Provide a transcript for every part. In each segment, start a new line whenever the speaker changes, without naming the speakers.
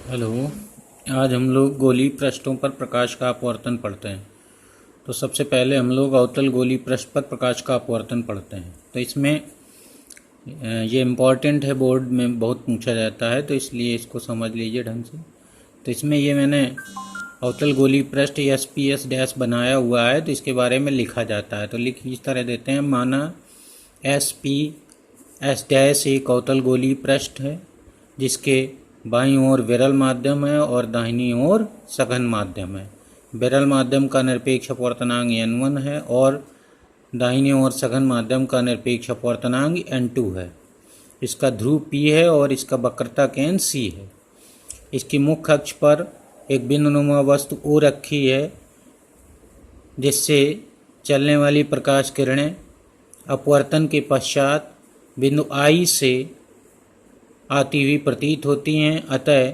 Hello. आज हम लोग गोलीय पृष्ठों पर प्रकाश का अपवर्तन पढ़ते हैं। तो सबसे पहले हम लोग अवतल गोलीय पृष्ठ पर प्रकाश का अपवर्तन पढ़ते हैं। तो इसमें ये इम्पॉर्टेंट है, बोर्ड में बहुत पूछा जाता है, तो इसलिए इसको समझ लीजिए ढंग से। तो इसमें ये मैंने अवतल गोलीय पृष्ठ SPS डैश बनाया हुआ है, तो इसके बारे में लिखा जाता है। तो लिख इस तरह देते हैं, माना SPS डैश एक अवतल गोलीय पृष्ठ है जिसके बाईं ओर विरल माध्यम है और दाहिनी ओर सघन माध्यम है। विरल माध्यम का निरपेक्ष अपवर्तनांक n1 है और दाहिनी ओर सघन माध्यम का निरपेक्ष अपवर्तनांक n2 है। इसका ध्रुव P है और इसका वक्रता केंद्र C है। इसकी मुख्य अक्ष पर एक बिंदुनुमा वस्तु O रखी है जिससे चलने वाली प्रकाश किरणें अपवर्तन के पश्चात बिंदु I से आती हुई प्रतीत होती हैं। अतः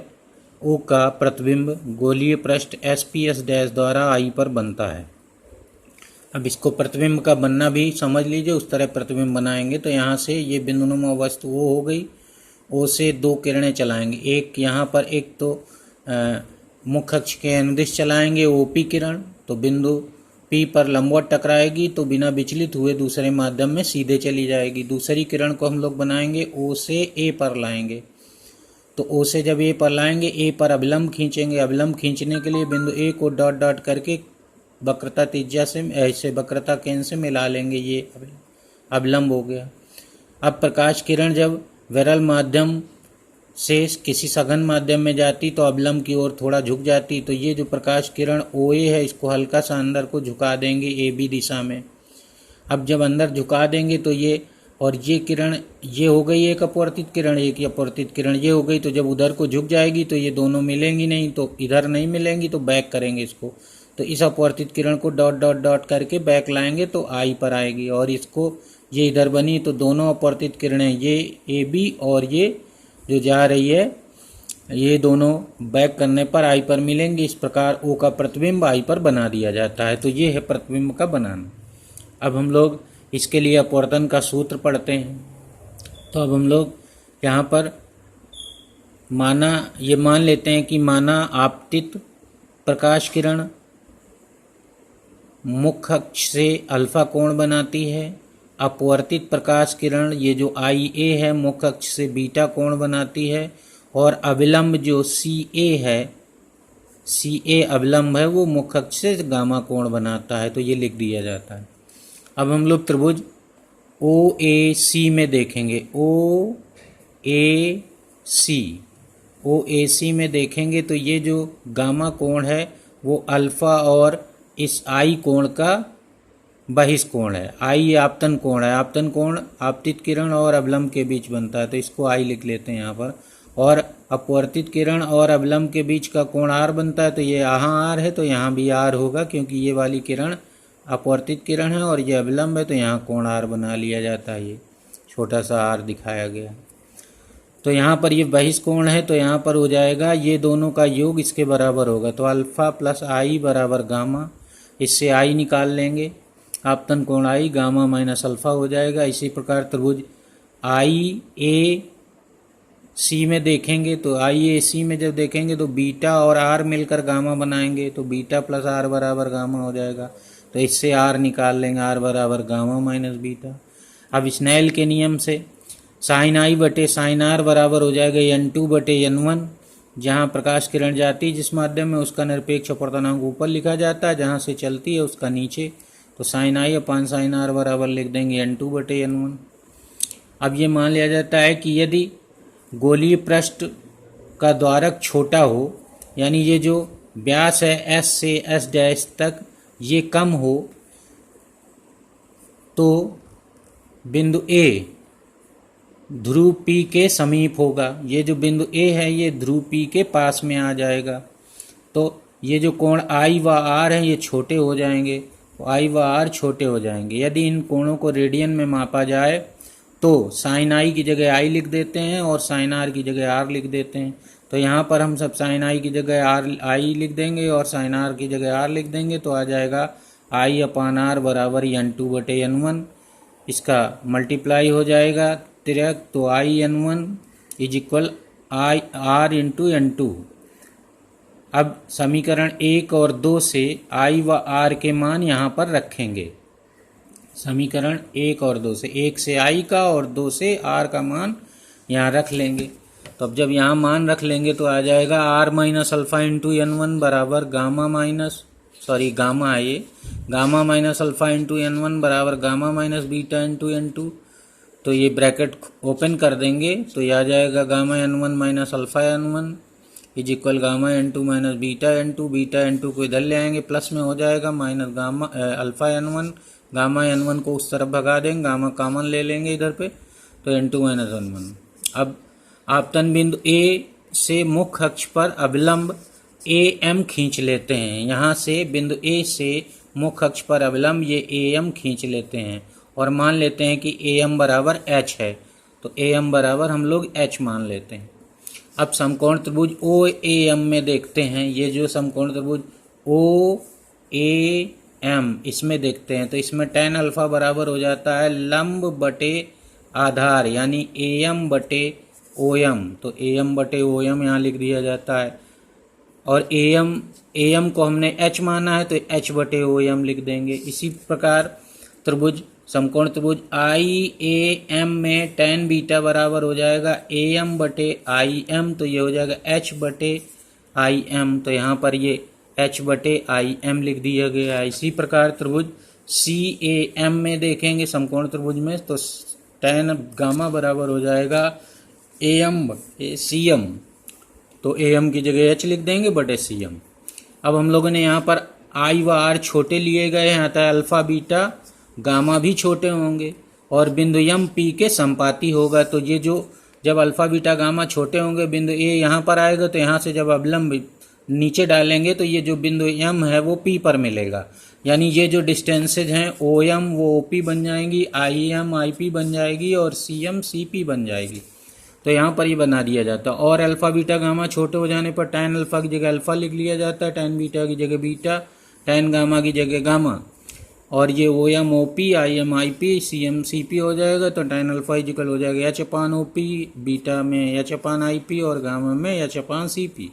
O का प्रतिबिंब गोलीय पृष्ठ SPS डैश द्वारा I पर बनता है। अब इसको प्रतिबिंब का बनना भी समझ लीजिए, उस तरह प्रतिबिंब बनाएंगे। तो यहाँ से ये बिंदुनुमा वस्तु O हो गई। O से दो किरणें चलाएंगे, एक यहाँ पर, एक तो मुख्य अक्ष के अनुदिश चलाएंगे OP किरण, तो बिंदु P पर लंबवत टकराएगी तो बिना विचलित हुए दूसरे माध्यम में सीधे चली जाएगी। दूसरी किरण को हम लोग बनाएंगे O से A पर लाएंगे। तो O से जब A पर लाएंगे, A पर अभिलंब खींचेंगे। अभिलंब खींचने के लिए बिंदु A को डॉट डॉट करके वक्रता त्रिज्या से ऐसे वक्रता केंद्र से मिला लेंगे। ये अभिलंब हो गया। अब प्रकाश किरण जब विरल माध्यम से किसी सघन माध्यम में जाती तो अभिलंब की ओर थोड़ा झुक जाती। तो ये जो प्रकाश किरण OA है, इसको हल्का सा अंदर को झुका देंगे AB दिशा में। अब जब अंदर झुका देंगे तो ये और ये किरण, ये हो गई एक अपवर्तित किरण, एक अपवर्तित किरण ये हो गई। तो जब उधर को झुक जाएगी तो ये दोनों मिलेंगी नहीं, तो इधर नहीं मिलेंगी, तो बैक करेंगे इसको। तो इस अपवर्तित किरण को डॉट डॉट डॉट करके बैक लाएंगे तो I पर आएगी। और इसको ये इधर बनी तो दोनों अपवर्तित किरणें, ये AB और ये जो जा रही है, ये दोनों बैक करने पर I पर मिलेंगे। इस प्रकार O का प्रतिबिंब I पर बना दिया जाता है। तो ये है प्रतिबिंब का बनाना। अब हम लोग इसके लिए अपवर्तन का सूत्र पढ़ते हैं। तो अब हम लोग यहाँ पर ये मान लेते हैं कि माना आपतित प्रकाश किरण मुख्य अक्ष से अल्फा कोण बनाती है। अपवर्तित प्रकाश किरण, ये जो IA है, मुख्य अक्ष से बीटा कोण बनाती है। और अविलंब जो CA है, CA अविलंब है, वो मुख्य अक्ष से गामा कोण बनाता है। तो ये लिख दिया जाता है। अब हम लोग त्रिभुज OAC में देखेंगे। OAC में देखेंगे तो ये जो गामा कोण है वो अल्फा और इस I कोण का बहिष्कोण है। I आपतन कोण है। आपतन कोण आपतित किरण और अवलंब के बीच बनता है, तो इसको I लिख लेते हैं यहाँ पर। और अपवर्तित किरण और अवलंब के बीच का कोण R बनता है, तो ये यहाँ R है तो यहाँ भी R होगा, क्योंकि ये वाली किरण अपवर्तित किरण है और ये अवलंब है, तो यहाँ कोण R बना लिया जाता है। ये छोटा सा R दिखाया गया। तो यहाँ पर ये बहिष्कोण है, तो यहाँ पर हो जाएगा ये दोनों का योग इसके बराबर होगा। तो अल्फा प्लस I बराबर गामा, इससे I निकाल लेंगे, आपतन कोण I, गामा माइनस अल्फा हो जाएगा। इसी प्रकार त्रिभुज IAC में देखेंगे तो IAC में जब देखेंगे तो बीटा और R मिलकर गामा बनाएंगे, तो बीटा प्लस R बराबर गामा हो जाएगा। तो इससे R निकाल लेंगे, R बराबर गामा माइनस बीटा। अब स्नेल के नियम से साइन I बटे साइन R बराबर हो जाएगा n2 बटे n1। जहाँ प्रकाश किरण जाती है जिस माध्यम में, उसका निरपेक्ष अपवर्तनांक ऊपर लिखा जाता है, जहाँ से चलती है उसका नीचे। तो sine I upon sine R बराबर लिख देंगे n2 बटे n1। अब ये मान लिया जाता है कि यदि गोलीय पृष्ठ का द्वारक छोटा हो, यानी ये जो व्यास है S से S डैश तक ये कम हो, तो बिंदु A ध्रुव P के समीप होगा। ये जो बिंदु A है ये ध्रुव P के पास में आ जाएगा। तो ये जो कोण I व R है ये छोटे हो जाएंगे, I व R छोटे हो जाएंगे। यदि इन कोणों को रेडियन में मापा जाए तो साइन I की जगह I लिख देते हैं और साइन R की जगह R लिख देते हैं। तो यहाँ पर हम सब साइन I की जगह I लिख देंगे और साइन R की जगह R लिख देंगे, तो आ जाएगा I अपान R बराबर n2 बटे n1। इसका मल्टीप्लाई हो जाएगा तिरक, तो I n1 is equal I R into n2। अब समीकरण 1 और 2 से I व R के मान यहाँ पर रखेंगे। समीकरण 1 और 2 से, 1 से I का और 2 से R का मान यहाँ रख लेंगे। तो अब जब यहाँ मान रख लेंगे तो आ जाएगा R minus alpha into N1 बराबर गामा है ये, gamma minus alpha into N1 बराबर gamma minus beta into N2। तो ये ब्रैकेट ओपन कर देंगे तो ये आ जाएगा gamma N1 minus alpha N1 is equal gamma N2 minus beta N2। Beta N2 को इधर ले आएंगे, प्लस में हो जाएगा minus gamma alpha N1। Gamma N1 को उस तरफ भगा देंगे, गामा कॉमन ले लेंगे इधर पे, तो N2 माइनस N1। अब आपतन बिंदु A से मुख्य अक्ष पर अभिलंब AM खींच लेते हैं। यहाँ से बिंदु A से मुख्य अक्ष पर अभिलंब ये AM खींच लेते हैं और मान लेते हैं कि AM बराबर H है, तो AM बराबर हम लोग H मान लेते हैं। अब समकोण त्रिभुज OAM में देखते हैं, ये जो समकोण त्रिभुज OAM इसमें देखते हैं तो इसमें tan अल्फा बराबर हो जाता है लंब बटे आधार यानी AM बटे OM। तो AM बटे OM यहाँ लिख दिया जाता है और AM को हमने H माना है तो H बटे OM लिख देंगे। इसी प्रकार त्रिभुज समकोण त्रिभुज IAM में tan बीटा बराबर हो जाएगा AM बटे IM, तो ये हो जाएगा H बटे IM, तो यहाँ पर ये H बटे IM लिख दिया गया है। इसी प्रकार त्रिभुज CAM में देखेंगे समकोण त्रिभुज में तो tan गामा बराबर हो जाएगा AM बटे CM, तो AM की जगह H लिख देंगे बटे CM। अब हम लोगों ने यहाँ पर I व R छोटे लिए गए हैं अतः अल्फा बीटा गामा भी छोटे होंगे और बिंदु M P के संपाती होगा। तो ये जो जब अल्फा बीटा गामा छोटे होंगे, बिंदु A यहाँ पर आएगा तो यहाँ से जब अवलंब नीचे डालेंगे तो ये जो बिंदु M है वो P पर मिलेगा, यानी ये जो डिस्टेंसेज हैं OM वो OP बन जाएंगी, IM IP बन जाएगी और CM CP बन जाएगी। तो यहाँ पर ये बना दिया जाता है। और अल्फा बीटा गामा छोटे हो जाने पर tan अल्फा की जगह अल्फा लिख लिया जाता है, tan बीटा की जगह बीटा, tan गामा की जगह गामा, और ये OM OP IM IP CM CP हो जाएगा। तो tan अल्फा इक्वल हो जाएगा H अपान OP, बीटा में H अपान IP और गामा में H अपान CP।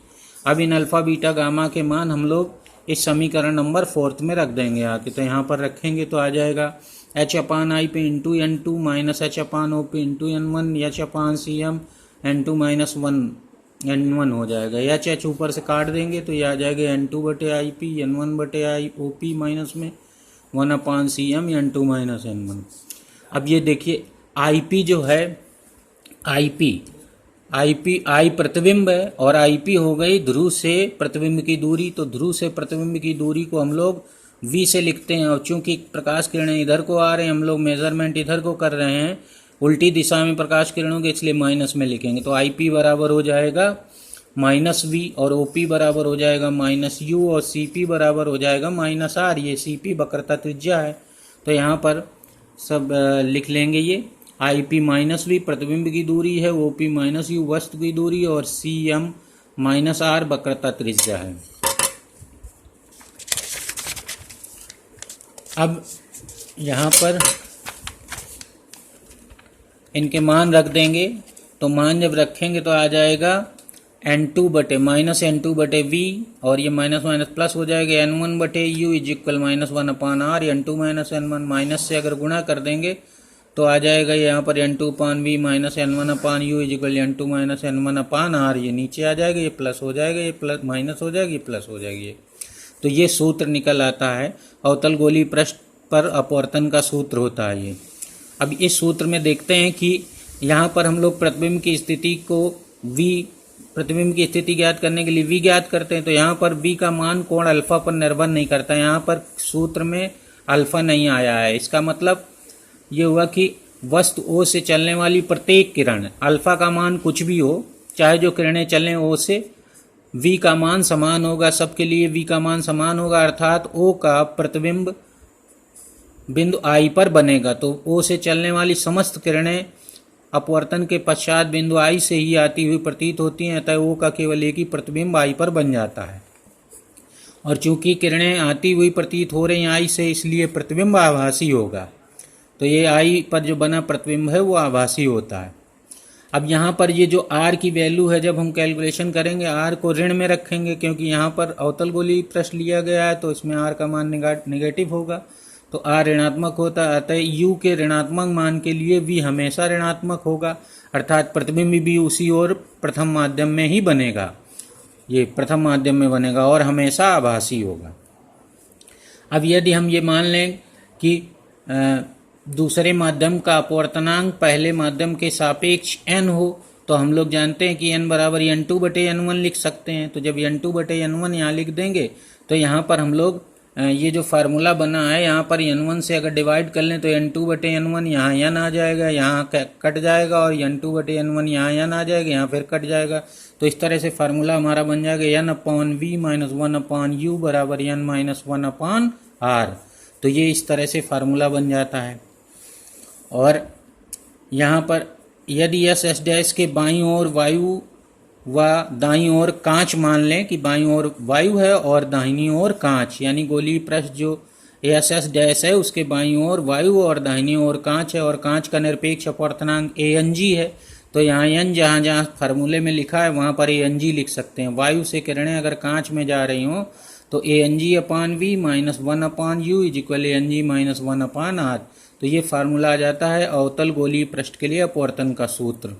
अब इन अल्फा बीटा गामा के मान हम लोग इस समीकरण नंबर 4 में रख देंगे आके, तो यहाँ पर रखेंगे तो आ जाएगा H अपान IP into N2 minus H अपान OP इंटू N1 H अपान CM N2 माइनस 1 N1 हो जाएगा। H ऊपर से काट देंगे तो ये आ जाएगा N2 बटे IP N1 बटे OP माइनस में 1 अपान CM N2 माइनस N1। अब ये देखिए IP जो है I प्रतिबिंब है और IP हो गई ध्रुव से प्रतिबिंब की दूरी। तो ध्रुव से प्रतिबिंब की दूरी को हम लोग V से लिखते हैं और चूंकि प्रकाश किरणें इधर को आ रहे हैं, हम लोग मेजरमेंट इधर को कर रहे हैं उल्टी दिशा में प्रकाश किरणों के, इसलिए माइनस में लिखेंगे। तो IP बराबर हो जाएगा माइनस V और OP बराबर हो जाएगा माइनस U और CP बराबर हो जाएगा माइनस R। ये CP वक्रता त्रिज्या है, तो यहाँ पर सब लिख लेंगे। ये IP माइनस V प्रतिबिंब की दूरी है, OP माइनस U वस्तु की दूरी और CM माइनस R वक्रता त्रिज्या है। अब यहाँ पर इनके मान रख देंगे, तो मान जब रखेंगे तो आ जाएगा N2 बटे माइनस N2 बटे V और ये माइनस माइनस प्लस हो जाएगा N1 बटे U is equal minus 1 upon R। N2 minus N1 minus से अगर गुणा कर देंगे तो आ जाएगा यहाँ पर N2 upon V minus N1 upon U is equal N2 minus N1 upon R। ये नीचे आ जाएगा, ये प्लस हो जाएगा, ये प्लस माइनस हो जाएगी, ये प्लस हो जाएगी। तो ये सूत्र निकल आता है, अवतल गोलीय पृष्ठ पर अपवर्तन का सूत्र होता है ये। अब इस सूत्र में देखते हैं कि यहाँ पर हम लोग प्रतिबिंब की स्थिति को प्रतिबिंब की स्थिति ज्ञात करने के लिए V ज्ञात करते हैं। तो यहाँ पर V का मान कोण अल्फा पर निर्भर नहीं करता, यहाँ पर सूत्र में अल्फा नहीं आया है। इसका मतलब ये हुआ कि वस्तु O से चलने वाली प्रत्येक किरण, अल्फा का मान कुछ भी हो, चाहे जो किरणें चलें O से, V का मान समान होगा, सबके लिए V का मान समान होगा, अर्थात O का प्रतिबिंब बिंदु I पर बनेगा। तो O से चलने वाली समस्त किरणें अपवर्तन के पश्चात बिंदु I से ही आती हुई प्रतीत होती हैं, अतः O का केवल एक ही प्रतिबिंब I पर बन जाता है। और चूंकि किरणें आती हुई प्रतीत हो रही हैं I से, इसलिए प्रतिबिंब आभासी होगा। तो ये I पर जो बना प्रतिबिंब है वो आभासी होता है। अब यहाँ पर ये जो r की वैल्यू है, जब हम कैलकुलेशन करेंगे r को ऋण में रखेंगे, क्योंकि यहाँ पर अवतल गोलीय पृष्ठ लिया गया है तो इसमें r का मान नेगेटिव होगा, तो r ऋणात्मक होता है। अतः u के ऋणात्मक मान के लिए v हमेशा ऋणात्मक होगा, अर्थात प्रतिबिंब भी उसी ओर प्रथम माध्यम में ही बनेगा, ये प्रथम माध्यम में बनेगा और हमेशा आभासी होगा। अब यदि हम ये मान लें कि दूसरे माध्यम का अपवर्तनांक पहले माध्यम के सापेक्ष n हो, तो हम लोग जानते हैं कि n बराबर n2/n1 लिख सकते हैं। तो जब n2/n1 यहाँ लिख देंगे तो यहाँ पर हम लोग ये जो फार्मूला बना है, यहाँ पर n1 से अगर डिवाइड कर लें तो n2/n1 यहाँ n आ जाएगा, यहाँ कट जाएगा, और n2/n1 यहाँ n आ जाएगा, यहाँ फिर कट जाएगा। तो इस तरह से फार्मूला हमारा बन जाएगा n/v - 1/u बराबर n-1/r। तो ये इस तरह से फार्मूला बन जाता है। और यहाँ पर यदि s' के बाईं ओर वायु व दाईं ओर कांच मान लें कि बाईं ओर वायु है और दाहिनी ओर कांच, यानी गोलीय पृष्ठ जो s' है उसके बाईं ओर वायु और दाहिनी ओर कांच है, और कांच का निरपेक्ष अपवर्तनांक Ang है। तो यहाँ n जहाँ जहाँ फार्मूले में लिखा है वहाँ पर Ang लिख सकते हैं। वायु से किरणें अगर कांच में जा रही हों तो Ang/v - 1/u = Ang - 1/r। तो ये फार्मूला आ जाता है अवतल गोलीय पृष्ठ के लिए अपवर्तन का सूत्र।